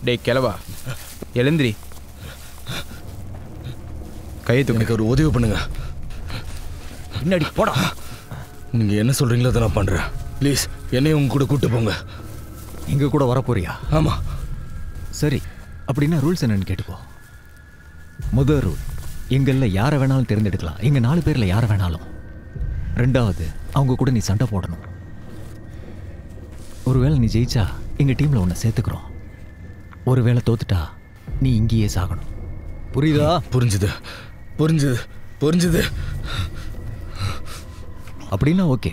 டேய் கிளவா, எழுந்திரி. கையை தூக்கு. ஒரு உதவி பண்ணுங்க. பின்னாடி போடா. நீங்க என்ன சொல்றீங்களோ அதை நான் பண்றேன். ப்ளீஸ் என்னையும் உங்க கூட கூட்டு போங்க. எங்க கூட வர போறியா? ஆமா. சரி, அப்படின்னா ரூல்ஸ் என்னன்னு கேட்டுக்கோ. முதல் ரூல், எங்களில் யாரை வேணாலும் தேர்ந்தெடுக்கலாம். எங்கள் 4 பேரில் யாரை வேணாலும். ரெண்டாவது, அவங்க கூட நீ சண்டை போடணும். ஒருவேளை நீ ஜெயிச்சா எங்கள் டீமில் உன்னை சேர்த்துக்கிறோம். ஒருவேளை தோத்துட்டா நீ இங்கேயே சாகணும். புரியுதா? புரிஞ்சுது புரிஞ்சுது புரிஞ்சுது. அப்படின்னா ஓகே.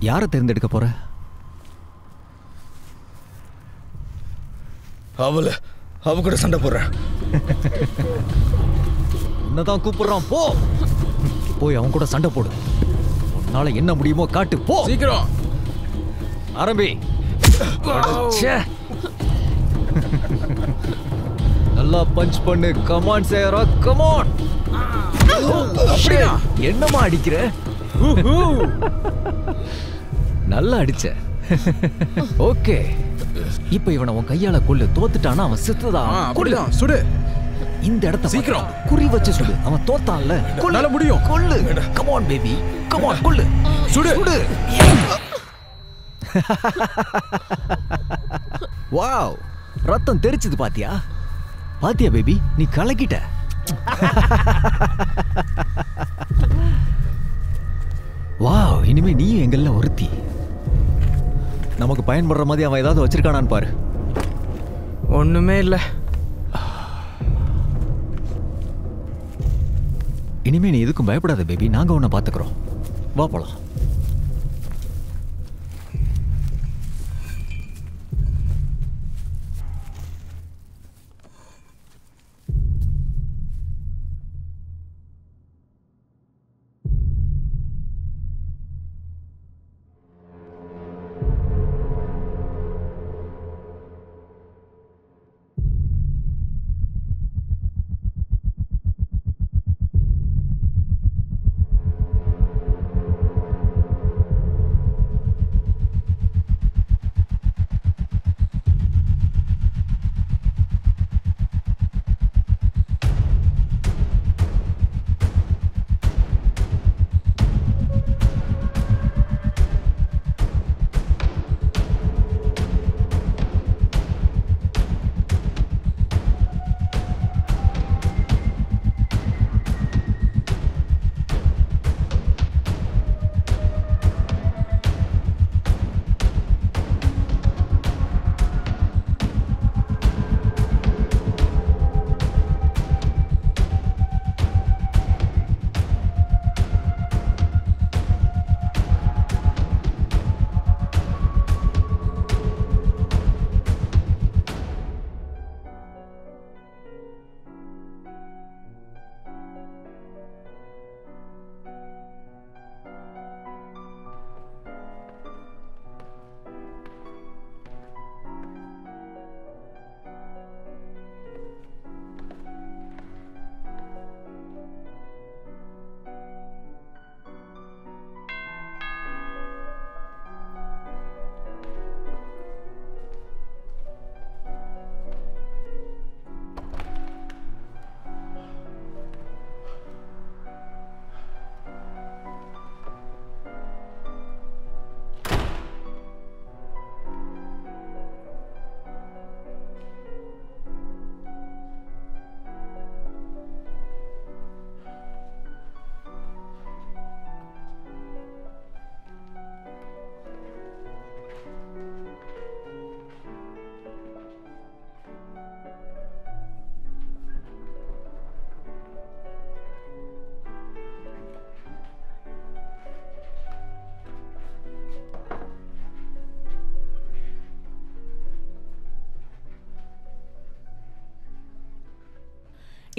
யாரை தேர்ந்தெடுக்க போற? அவ கூட சண்டை போடுறேன். உன்னதான் கூப்பிடுறான், போ. போய் அவன் கூட சண்டை போடு. உன்னால என்ன முடியுமோ காட்டு, போ. சீக்கிரம் ஆரம்பி. நல்லா பஞ்ச் பண்ணு. கமான் சேரா, கமான். என்னமா அடிக்கிற? நல்லா அடிச்ச. ஓகே, இப்ப இவனை உன் கையால கொல்லு. தோத்துட்டானா அவன் செத்துதான். அப்படிதான் சுடு. இந்த இடத்த சீக்கிரம் குறி வச்சு சுடு. அவன் தோத்தான்ல, கொல்ல முடியும். கொல்லு. கமான் பேபி, கமான், கொல்லு. சுடு சுடு. வாவ், ரத்தம் தெரிச்சது பாத்தியா? பாத்தியா பேபி, நீ கலக்கிட்ட. வாவ், இனிமே நீயும் எங்கல்ல ஒருத்தி. நமக்கு பயன்படுற மாதிரி அவன் ஏதாவது வச்சிருக்கானான்னு பாரு. ஒண்ணுமே இல்ல. இனிமே நீ எதுக்கும் பயப்படாத பேபி, நாங்க உன்னை பாத்துக்கிறோம். வா போலாம்.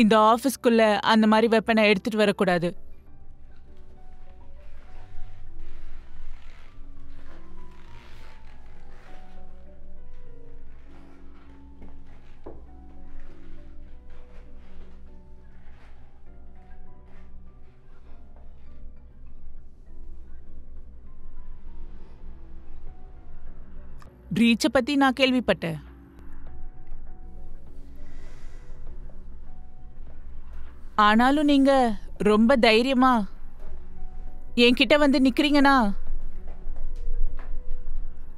இந்த ஆபீஸ்க்குள்ள அந்த மாதிரி வெப்பனை எடுத்துட்டு வரக்கூடாது. பிரீச்சை பத்தி நான் கேள்விப்பட்டேன். ஆனாலும் நீங்க ரொம்ப தைரியமா என்கிட்ட வந்து நிக்கிறீங்கன்னா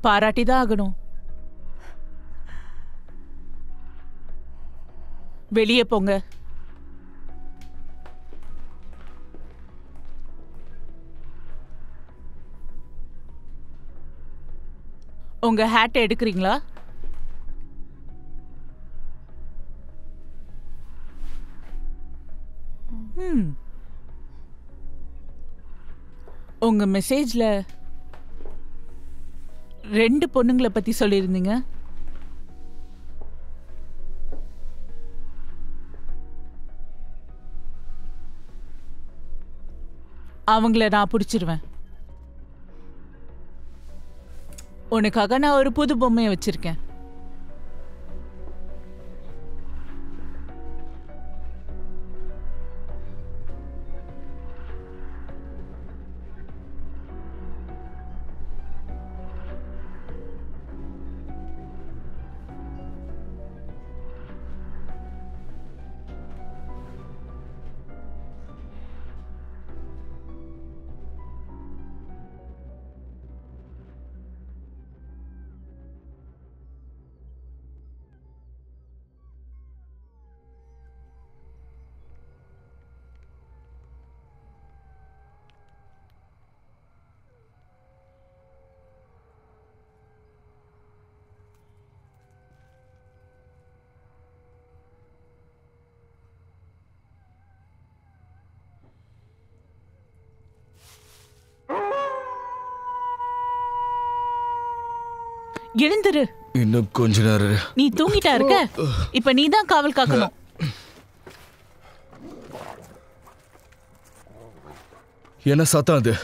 பாராட்டிதான் ஆகணும். வெளியே போங்க. உங்க ஹேட் எடுக்கிறீங்களா? உங்க மெசேஜ்ல 2 பொண்ணுங்களை பத்தி சொல்லியிருந்தீங்க. அவங்கள நான் பிடிச்சிருவேன். உனக்காக நான் ஒரு புது பொம்மையை வச்சிருக்கேன். எழுந்துரு. இன்னும் கொஞ்ச நேரம். நீ தூங்கிட்டா இருக்க. இப்ப நீ தான் காவல் காக்கணும். என்ன சத்தம் அது?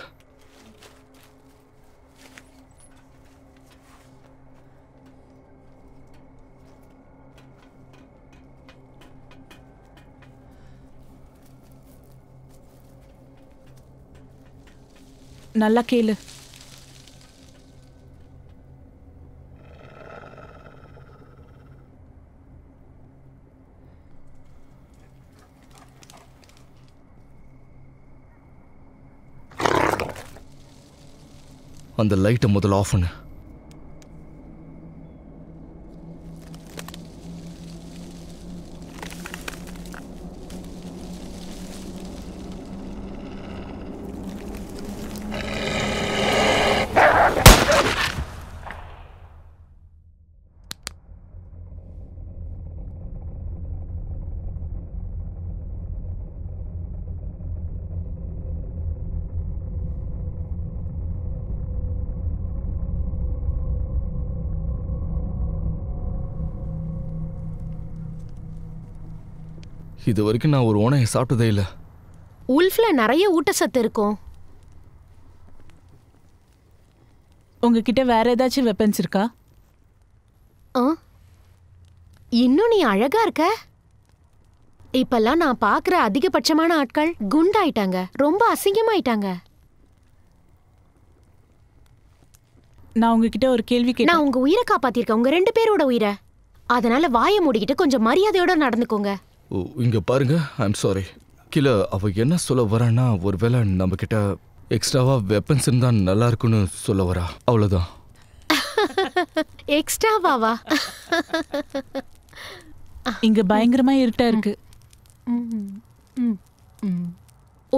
நல்லா கேளு. அந்த லைட்டை முதல்ல ஆஃப் பண்ணு. இது வரைக்கும் நான் ஒரு ஓனையை சாப்பிட்டதே இல்லை. உல்ஃப்ல நிறைய ஊட்டச்சத்து இருக்கும். உங்ககிட்ட வேற ஏதாச்சும் வெப்பன்ஸ் இருக்கா? இன்னும் நீ அழகா இருக்க. இப்பெல்லாம் நான் பாக்குற அதிகபட்சமான ஆட்கள் குண்டாயிட்டாங்க, ரொம்ப அசிங்கமாயிட்டாங்க. நான் உங்ககிட்ட ஒரு கேள்வி கேட்டேன். நான் உங்க உயிரை காப்பாத்திருக்கேன், உங்க 2 பேரோட உயிரை. அதனால வாயை மூடிக்கிட்டு கொஞ்சம் மரியாதையோட நடந்துக்கோங்க. இங்க பாருங்க, ஐம் சாரி. கீழே அவ என்ன சொல்ல வரான்னா, ஒருவேளை நம்ம கிட்ட எக்ஸ்ட்ராவா வெப்பன்ஸ் இருந்தா நல்லா இருக்குன்னு சொல்ல வரா. அவ்வளவுதான். எக்ஸ்ட்ராவாவா? இங்க பயங்கரமா இருட்டா இருக்கு.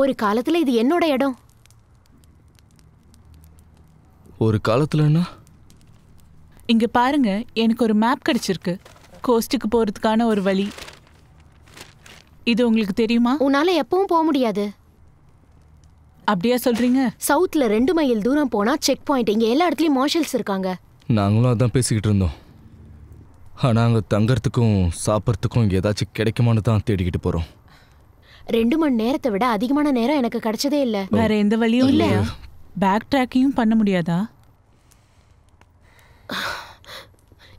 ஒரு காலத்துல இது என்னோட இடம். ஒரு காலத்துலன்னா? இங்க பாருங்க, எனக்கு ஒரு மேப் கிடைச்சிருக்கு. கோஸ்டுக்கு போறதுக்கான ஒரு வழி. இது உங்களுக்கு தெரியுமா? உன்னால எப்பவும் போக முடியாது. அப்படியா சொல்றீங்க? சவுத்ல 2 மைல் தூரம் போனா செக் பாயிண்ட். இங்க எல்லா இடத்துலயும் மார்ஷல்ஸ் இருக்காங்க. நாங்களும் அதான் பேசிக்கிட்டு இருந்தோம். ஆனா அங்க தங்கறதுக்கும் சாப்பிட்றதுக்கும் ஏதாச்சும் கிடைக்குமான்னு தான் தேடிக்கிட்டு போறோம். 2 மணி நேரத்தை விட அதிகமான நேரம் எனக்கு கிடைச்சதே இல்ல. வேற எந்த வழியும் இல்ல. பேக் ட்ராக்கிங் பண்ண முடியாதா?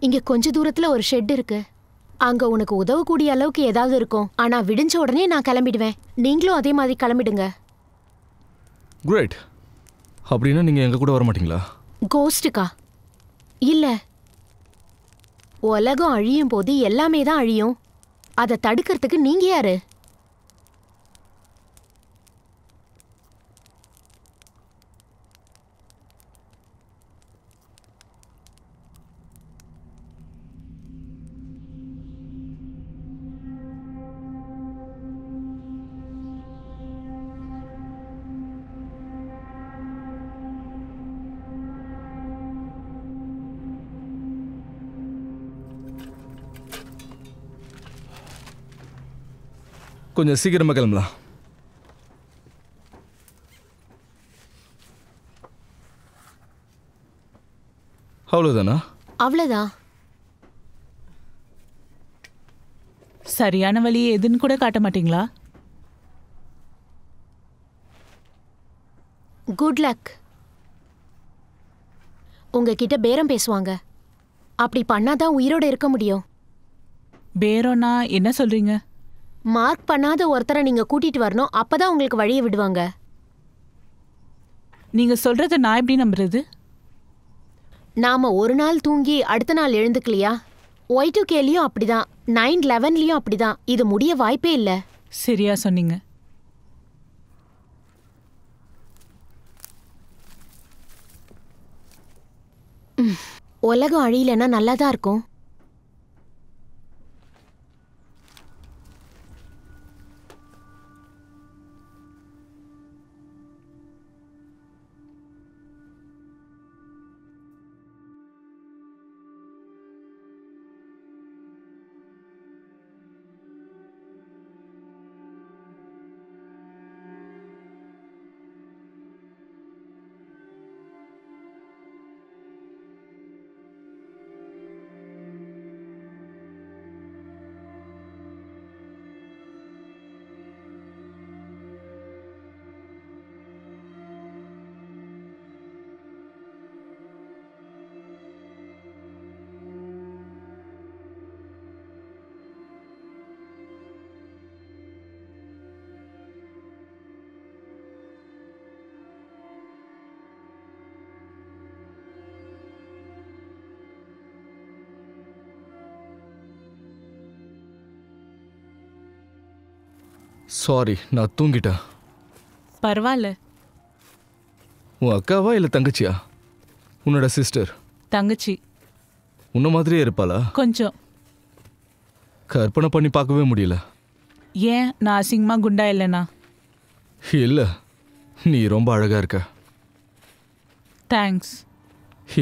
இங்க கொஞ்ச தூரத்துல ஒரு ஷெட் இருக்கு. அங்க உனக்கு உதவக்கூடிய அளவுக்கு ஏதாவது இருக்கும். ஆனா விடிஞ்ச உடனே நான் கிளம்பிடுவேன். நீங்களும் அதே மாதிரி கிளம்பிடுங்க. கிரேட். அப்படின்னா நீங்க எங்க கூட வர மாட்டீங்களா? கோஸ்டுக்கா? இல்ல. உலகம் அழியும் போது எல்லாமே தான் அழியும். அதை தடுக்கிறதுக்கு நீங்க யாரு? கொஞ்சம் சீக்கிரமா கிளம்பலாம். அவ்வளோதானா? அவ்வளவுதான். சரியான வழி எதுன்னு கூட காட்ட மாட்டீங்களா? Good luck. உங்ககிட்ட பேரம் பேசுவாங்க. அப்படி பண்ணாதான் உயிரோட இருக்க முடியும். பேரோனா என்ன சொல்றீங்க? மார்க் பண்ணாத ஒருத்தரை நீங்க கூட்டிட்டு வரணும். அப்பதான் உங்களுக்கு வழியை விடுவாங்க. நீங்க சொல்றத நான் எப்படி நம்புறது? நாம ஒரு நாள் தூங்கி அடுத்த நாள் எழுந்துக்கலையா? Y2Kலயும் அப்படிதான், 9/11லயும் அப்படிதான். இது முடிய வாய்ப்பே இல்ல. சரியா சொன்னீங்க. உலகம் அழியலன்னா நல்லாதான் இருக்கும். சாரி, நான் தூங்கிட்டேன். பரவாயில்ல. உன் அக்காவா இல்லை தங்கச்சியா? உன்னோட சிஸ்டர்? தங்கச்சி. உன்ன மாதிரியே இருப்பாளா? கொஞ்சம். கற்பனை பண்ணி பார்க்கவே முடியல. ஏன் நான் அசிங்கமா குண்டா இல்லைனா? இல்லை, நீ ரொம்ப அழகா இருக்க. தேங்க்ஸ்.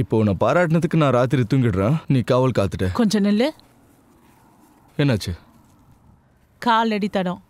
இப்போ உன்னை பாராட்டினதுக்கு நான் ராத்திரி தூங்கிடுறேன். நீ காவல் காத்துட்ட. கொஞ்சம் நில்லு. என்னாச்சு? கால் அடி தடம்.